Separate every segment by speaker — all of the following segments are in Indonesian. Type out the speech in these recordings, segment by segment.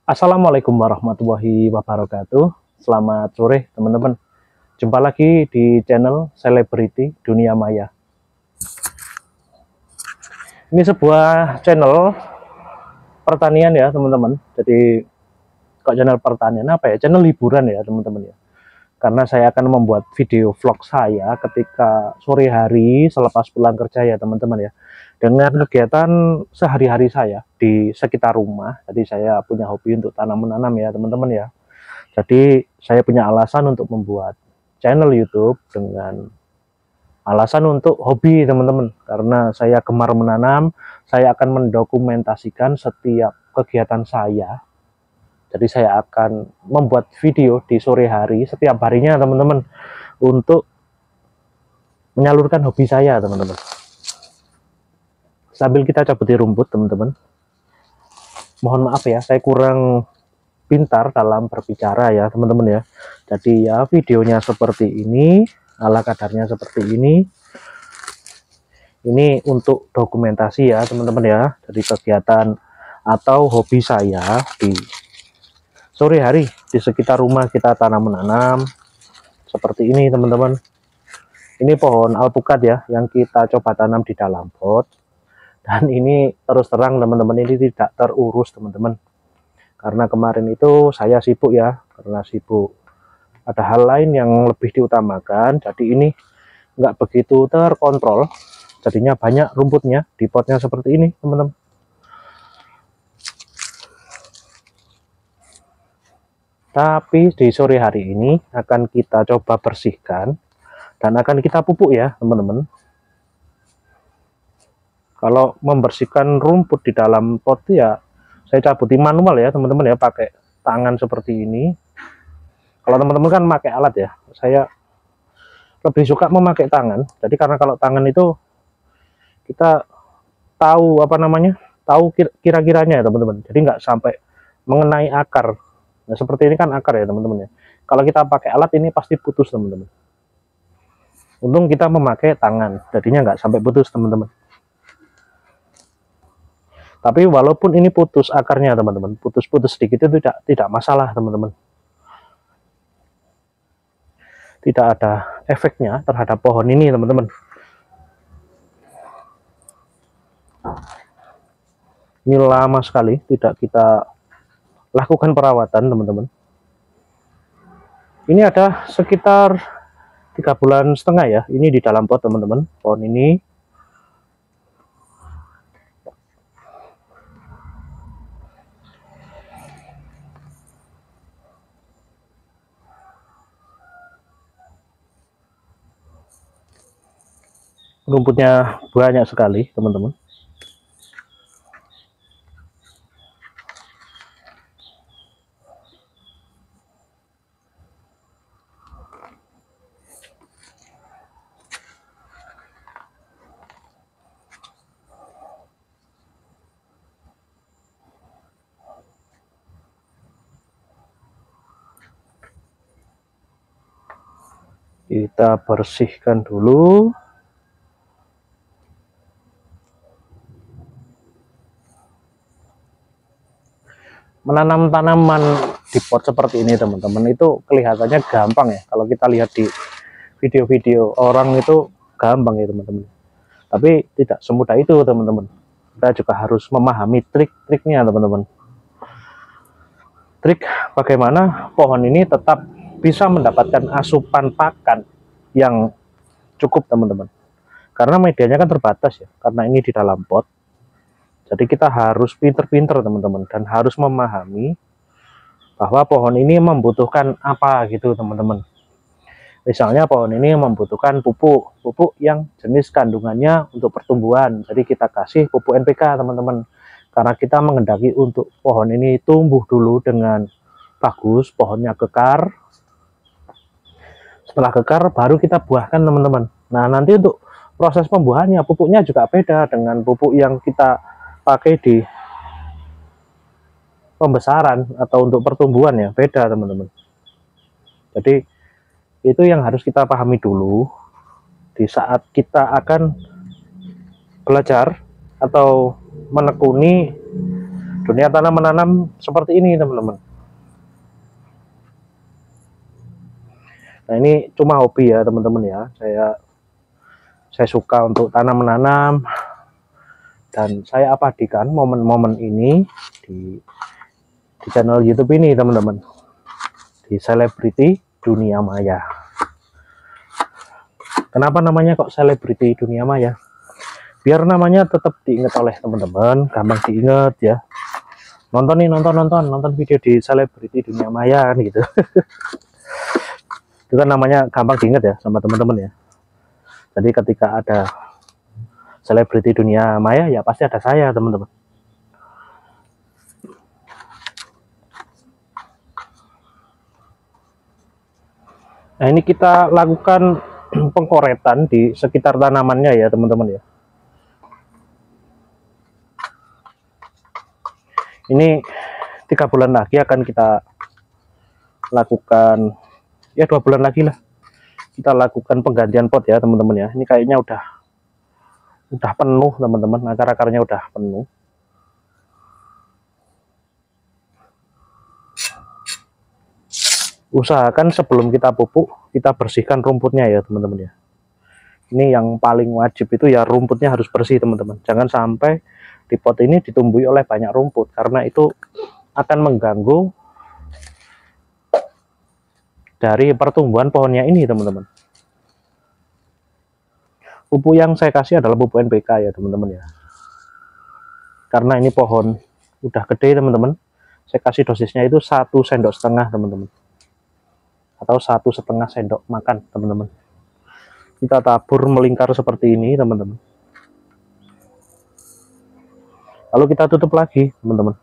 Speaker 1: Assalamualaikum warahmatullahi wabarakatuh. Selamat sore teman-teman. Jumpa lagi di channel Selebriti Dunia Maya. Ini sebuah channel pertanian ya teman-teman. Jadi kok channel pertanian apa ya? Channel hiburan ya teman-teman ya. Karena saya akan membuat video vlog saya ketika sore hari selepas pulang kerja ya teman-teman ya. Dengan kegiatan sehari-hari saya di sekitar rumah. Jadi saya punya hobi untuk tanam-menanam ya teman-teman ya. Jadi saya punya alasan untuk membuat channel YouTube dengan alasan untuk hobi teman-teman. Karena saya gemar menanam, saya akan mendokumentasikan setiap kegiatan saya. Jadi saya akan membuat video di sore hari setiap harinya teman-teman untuk menyalurkan hobi saya teman-teman. Sambil kita cabuti rumput teman-teman. Mohon maaf ya, saya kurang pintar dalam berbicara ya teman-teman ya. Jadi ya videonya seperti ini, ala kadarnya seperti ini. Ini untuk dokumentasi ya teman-teman ya, dari kegiatan atau hobi saya di sore hari di sekitar rumah. Kita tanam menanam seperti ini teman-teman. Ini pohon alpukat ya yang kita coba tanam di dalam pot, dan ini terus terang teman-teman, ini tidak terurus teman-teman. Karena kemarin itu saya sibuk ya, karena sibuk ada hal lain yang lebih diutamakan. Jadi ini nggak begitu terkontrol, jadinya banyak rumputnya di potnya seperti ini teman-teman. Tapi di sore hari ini akan kita coba bersihkan dan akan kita pupuk ya teman-teman. Kalau membersihkan rumput di dalam pot ya saya cabuti manual ya teman-teman ya, pakai tangan seperti ini. Kalau teman-teman kan pakai alat ya, saya lebih suka memakai tangan. Jadi karena kalau tangan itu kita tahu apa namanya, tahu kira-kiranya ya teman-teman. Jadi nggak sampai mengenai akar. Nah seperti ini kan akar ya teman-teman ya. Kalau kita pakai alat ini pasti putus teman-teman. Untung kita memakai tangan, jadinya nggak sampai putus teman-teman. Tapi walaupun ini putus akarnya teman-teman, putus-putus sedikit itu tidak masalah teman-teman. Tidak ada efeknya terhadap pohon ini teman-teman. Ini lama sekali tidak kita lakukan perawatan teman-teman. Ini ada sekitar 3,5 bulan ya ini di dalam pot teman-teman, pohon ini. Rumputnya banyak sekali teman-teman. Kita bersihkan dulu. Menanam tanaman di pot seperti ini teman-teman itu kelihatannya gampang ya, kalau kita lihat di video-video orang itu gampang ya teman-teman. Tapi tidak semudah itu teman-teman. Kita juga harus memahami trik-triknya teman-teman. Trik bagaimana pohon ini tetap bisa mendapatkan asupan pakan yang cukup teman-teman. Karena medianya kan terbatas ya, karena ini di dalam pot. Jadi kita harus pinter-pinter teman-teman, dan harus memahami bahwa pohon ini membutuhkan apa gitu teman-teman. Misalnya pohon ini membutuhkan pupuk yang jenis kandungannya untuk pertumbuhan. Jadi kita kasih pupuk NPK teman-teman. Karena kita menghendaki untuk pohon ini tumbuh dulu dengan bagus, pohonnya kekar. Setelah kekar baru kita buahkan teman-teman. Nah nanti untuk proses pembuahannya pupuknya juga beda dengan pupuk yang kita pakai di pembesaran atau untuk pertumbuhan ya, beda teman-teman. Jadi itu yang harus kita pahami dulu di saat kita akan belajar atau menekuni dunia tanam menanam seperti ini teman-teman. Nah ini cuma hobi ya teman-teman ya, saya suka untuk tanam menanam, dan saya abadikan momen-momen ini di channel YouTube ini teman-teman, di Selebriti Dunia Maya. Kenapa namanya kok Selebriti Dunia Maya? Biar namanya tetap diingat oleh teman-teman, gampang diingat ya. Nonton video di Selebriti Dunia Maya gitu. Itu kan namanya gampang diingat ya sama teman-teman ya. Jadi ketika ada Selebriti Dunia Maya ya pasti ada saya teman-teman. Nah ini kita lakukan pengkoretan di sekitar tanamannya ya teman-teman ya. Ini 3 bulan lagi akan kita lakukan, ya 2 bulan lagi lah kita lakukan penggantian pot ya teman-teman ya. Ini kayaknya udah penuh teman-teman, akar-akarnya udah penuh. Usahakan sebelum kita pupuk kita bersihkan rumputnya ya teman-teman ya. Ini yang paling wajib itu ya, rumputnya harus bersih teman-teman. Jangan sampai di pot ini ditumbuhi oleh banyak rumput, karena itu akan mengganggu dari pertumbuhan pohonnya ini teman-teman. Pupuk yang saya kasih adalah pupuk NPK ya teman-teman ya, karena ini pohon udah gede teman-teman. Saya kasih dosisnya itu 1,5 sendok teman-teman, atau 1,5 sendok makan teman-teman. Kita tabur melingkar seperti ini teman-teman, lalu kita tutup lagi teman-teman.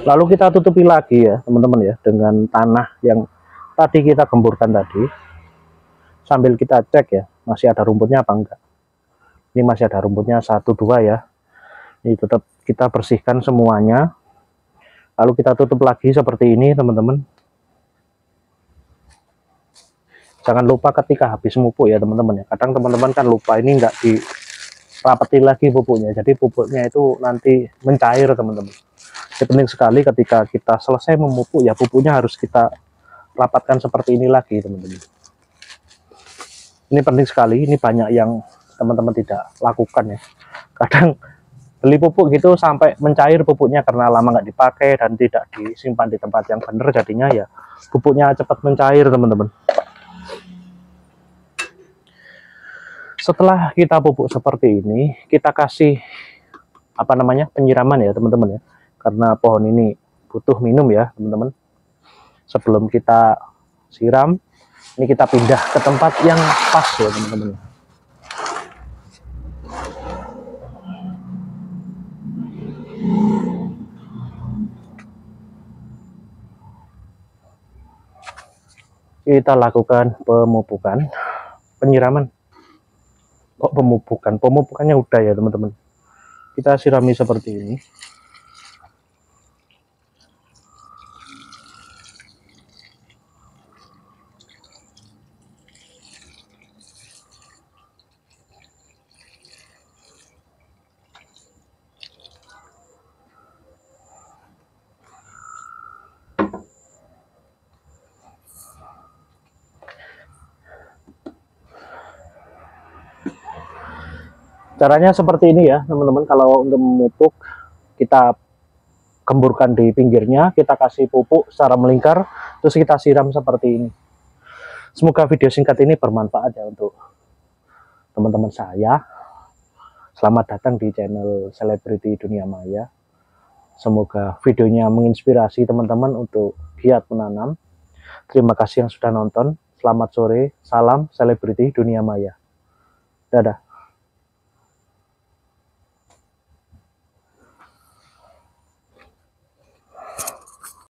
Speaker 1: Lalu kita tutupi lagi ya teman-teman ya, dengan tanah yang tadi kita gemburkan tadi, sambil kita cek ya masih ada rumputnya apa enggak. Ini masih ada rumputnya 1-2 ya, ini tetap kita bersihkan semuanya. Lalu kita tutup lagi seperti ini teman-teman. Jangan lupa ketika habis pupuk ya teman-teman ya, kadang teman-teman kan lupa, ini enggak dirapeti lagi pupuknya, jadi pupuknya itu nanti mencair teman-teman. Jadi penting sekali ketika kita selesai memupuk ya, pupuknya harus kita rapatkan seperti ini lagi teman-teman. Ini penting sekali, ini banyak yang teman-teman tidak lakukan ya. Kadang beli pupuk gitu sampai mencair pupuknya karena lama nggak dipakai dan tidak disimpan di tempat yang benar, jadinya ya pupuknya cepat mencair teman-teman. Setelah kita pupuk seperti ini, kita kasih penyiraman ya teman-teman ya, karena pohon ini butuh minum ya teman-teman. Sebelum kita siram, ini kita pindah ke tempat yang pas ya teman-teman. Kita lakukan pemupukan, penyiraman. Kok pemupukan? Pemupukannya udah ya teman-teman. Kita sirami seperti ini. Caranya seperti ini ya teman-teman. Kalau untuk memupuk, kita gemburkan di pinggirnya, kita kasih pupuk secara melingkar, terus kita siram seperti ini. Semoga video singkat ini bermanfaat ya untuk teman-teman saya. Selamat datang di channel Selebriti Dunia Maya. Semoga videonya menginspirasi teman-teman untuk giat menanam. Terima kasih yang sudah nonton. Selamat sore, salam selebriti dunia maya. Dadah.